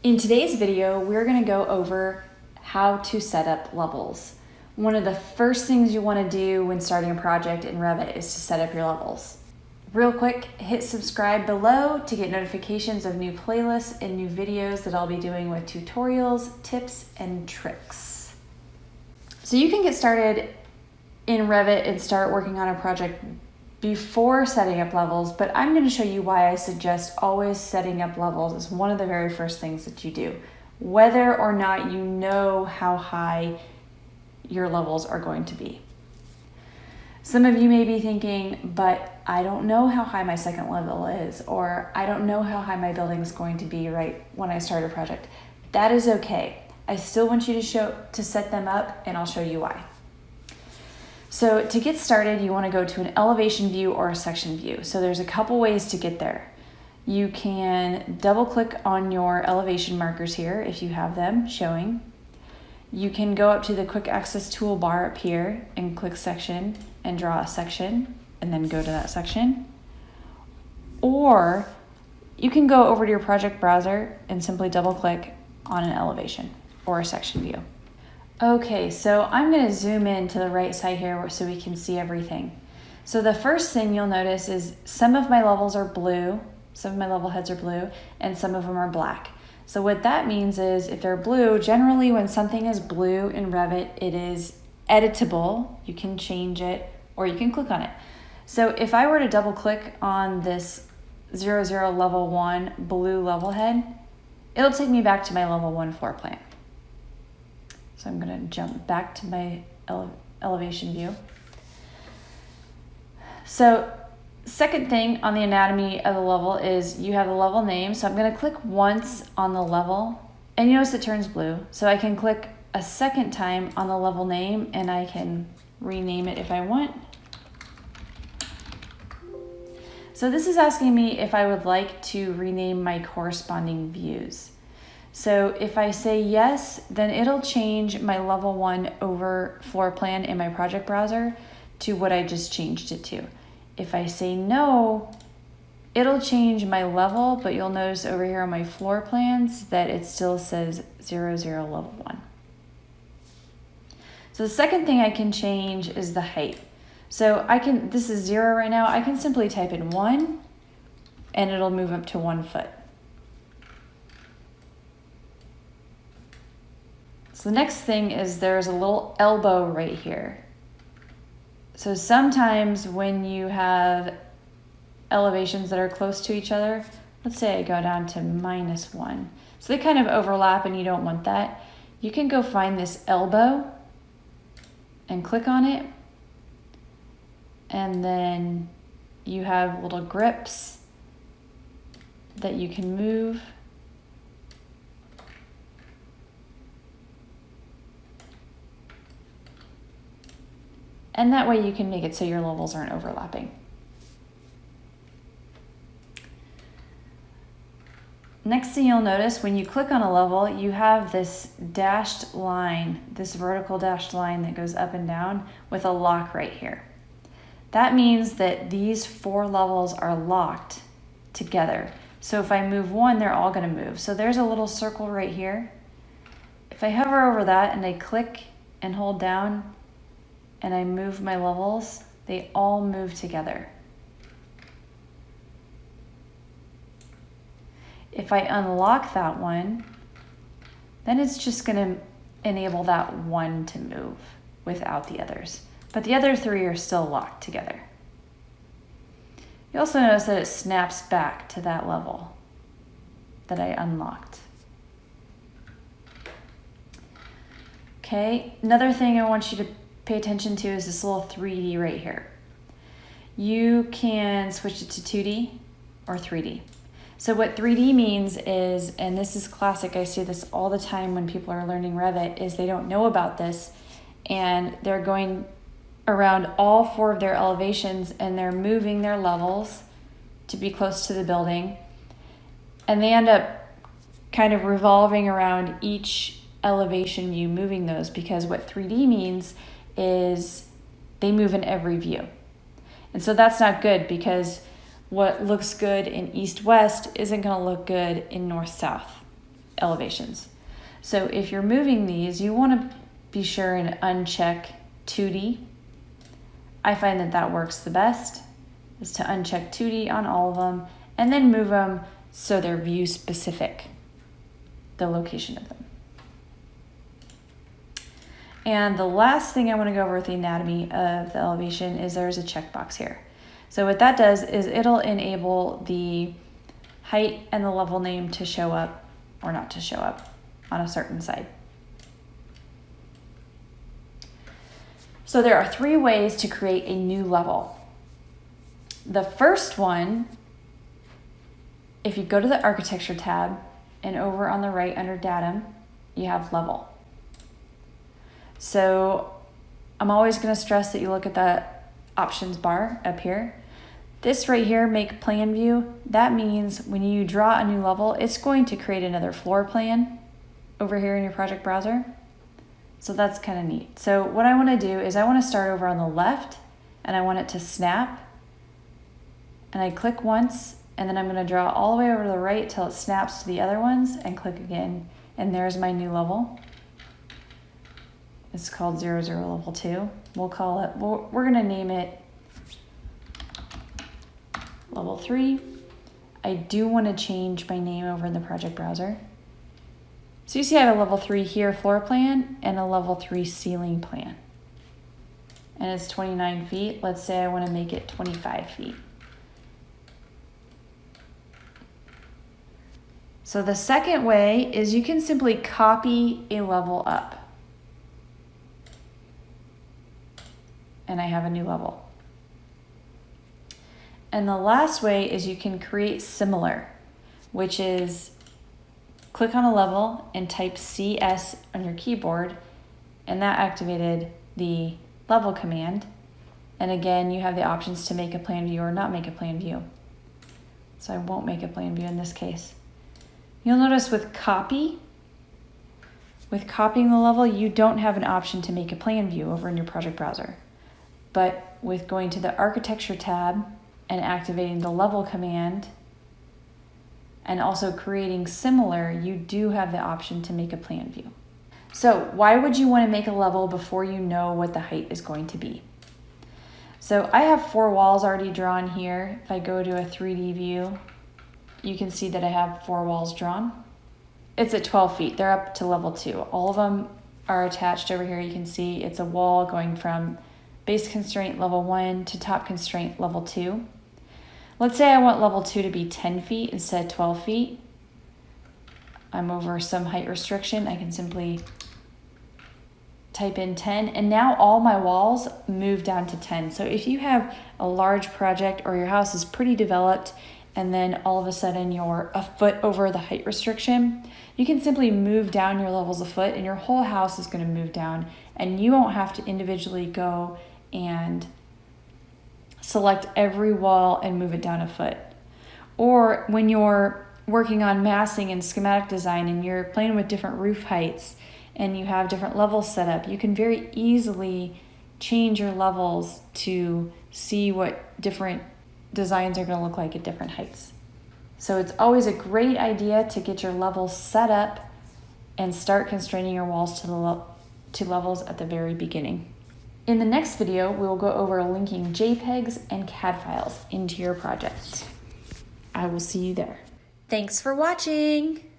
In today's video, we're going to go over how to set up levels. One of the first things you want to do when starting a project in Revit is to set up your levels. Real quick, hit subscribe below to get notifications of new playlists and new videos that I'll be doing with tutorials, tips, and tricks. So you can get started in Revit and start working on a project before setting up levels, but I'm going to show you why I suggest always setting up levels as one of the very first things that you do, whether or not you know how high your levels are going to be. Some of you may be thinking, but I don't know how high my second level is, or I don't know how high my building is going to be right when I start a project. That is okay. I still want you to set them up, and I'll show you why. So to get started, you want to go to an elevation view or a section view. So there's a couple ways to get there. You can double click on your elevation markers here if you have them showing. You can go up to the quick access toolbar up here and click section and draw a section and then go to that section. Or you can go over to your project browser and simply double click on an elevation or a section view. Okay, so I'm going to zoom in to the right side here so we can see everything. So the first thing you'll notice is some of my levels are blue, some of my level heads are blue, and some of them are black. So what that means is if they're blue, generally when something is blue in Revit, it is editable. You can change it or you can click on it. So if I were to double click on this 00 level 1 blue level head, it'll take me back to my level 1 floor plan. So I'm going to jump back to my elevation view. So second thing on the anatomy of the level is you have the level name. So I'm going to click once on the level and you notice it turns blue. So I can click a second time on the level name and I can rename it if I want. So this is asking me if I would like to rename my corresponding views. So if I say yes, then it'll change my level 1 over floor plan in my project browser to what I just changed it to. If I say no, it'll change my level, but you'll notice over here on my floor plans that it still says 00 level 1. So the second thing I can change is the height. So this is 0 right now, I can simply type in 1 and it'll move up to 1 foot. So the next thing is there's a little elbow right here. So sometimes when you have elevations that are close to each other, let's say I go down to -1. So they kind of overlap and you don't want that. You can go find this elbow and click on it. And then you have little grips that you can move. And that way you can make it so your levels aren't overlapping. Next thing you'll notice when you click on a level, you have this dashed line, this vertical dashed line that goes up and down with a lock right here. That means that these 4 levels are locked together. So if I move one, they're all going to move. So there's a little circle right here. If I hover over that and I click and hold down, and I move my levels, they all move together. If I unlock that one, then it's just gonna enable that one to move without the others. But the other 3 are still locked together. You also notice that it snaps back to that level that I unlocked. Okay, another thing I want you to pay attention to is this little 3D right here. You can switch it to 2D or 3D. So what 3D means is, and this is classic, I see this all the time when people are learning Revit, is they don't know about this and they're going around all 4 of their elevations and they're moving their levels to be close to the building. And they end up kind of revolving around each elevation view, moving those, because what 3D means is they move in every view. And so that's not good because what looks good in east-west isn't going to look good in north-south. elevations. So if you're moving these, you want to be sure and uncheck 2D. I find that that works the best, is to uncheck 2D on all of them and then move them so they're view specific, the location of them. And the last thing I want to go over with the anatomy of the elevation is there's a checkbox here. So what that does is it'll enable the height and the level name to show up or not to show up on a certain side. So there are 3 ways to create a new level. The first one, if you go to the Architecture tab and over on the right under Datum, you have Level. So I'm always going to stress that you look at that options bar up here. This right here, Make Plan View, that means when you draw a new level, it's going to create another floor plan over here in your project browser. So that's kind of neat. So what I want to do is I want to start over on the left and I want it to snap. And I click once and then I'm going to draw all the way over to the right till it snaps to the other ones and click again. And there's my new level. It's called 00 Level 2. We'll call it, we're going to name it Level 3. I do want to change my name over in the project browser. So you see I have a level 3 here floor plan and a level 3 ceiling plan. And it's 29 feet. Let's say I want to make it 25 feet. So the second way is you can simply copy a level up. And I have a new level. And the last way is you can create similar, which is click on a level and type CS on your keyboard, and that activated the level command. And again, you have the options to make a plan view or not make a plan view. So I won't make a plan view in this case. You'll notice with copying the level, you don't have an option to make a plan view over in your project browser. But with going to the Architecture tab and activating the level command and also creating similar, you do have the option to make a plan view. So why would you want to make a level before you know what the height is going to be? So I have 4 walls already drawn here. If I go to a 3D view, you can see that I have 4 walls drawn. It's at 12 feet. They're up to level 2. All of them are attached over here. You can see it's a wall going from base constraint level 1 to top constraint level 2. Let's say I want level 2 to be 10 feet instead of 12 feet. I'm over some height restriction. I can simply type in 10, and now all my walls move down to 10. So if you have a large project or your house is pretty developed and then all of a sudden you're a foot over the height restriction, you can simply move down your levels a foot and your whole house is going to move down, and you won't have to individually go and select every wall and move it down a foot. Or when you're working on massing and schematic design and you're playing with different roof heights and you have different levels set up, you can very easily change your levels to see what different designs are going to look like at different heights. So it's always a great idea to get your levels set up and start constraining your walls to levels at the very beginning. In the next video, we will go over linking JPEGs and CAD files into your project. I will see you there. Thanks for watching!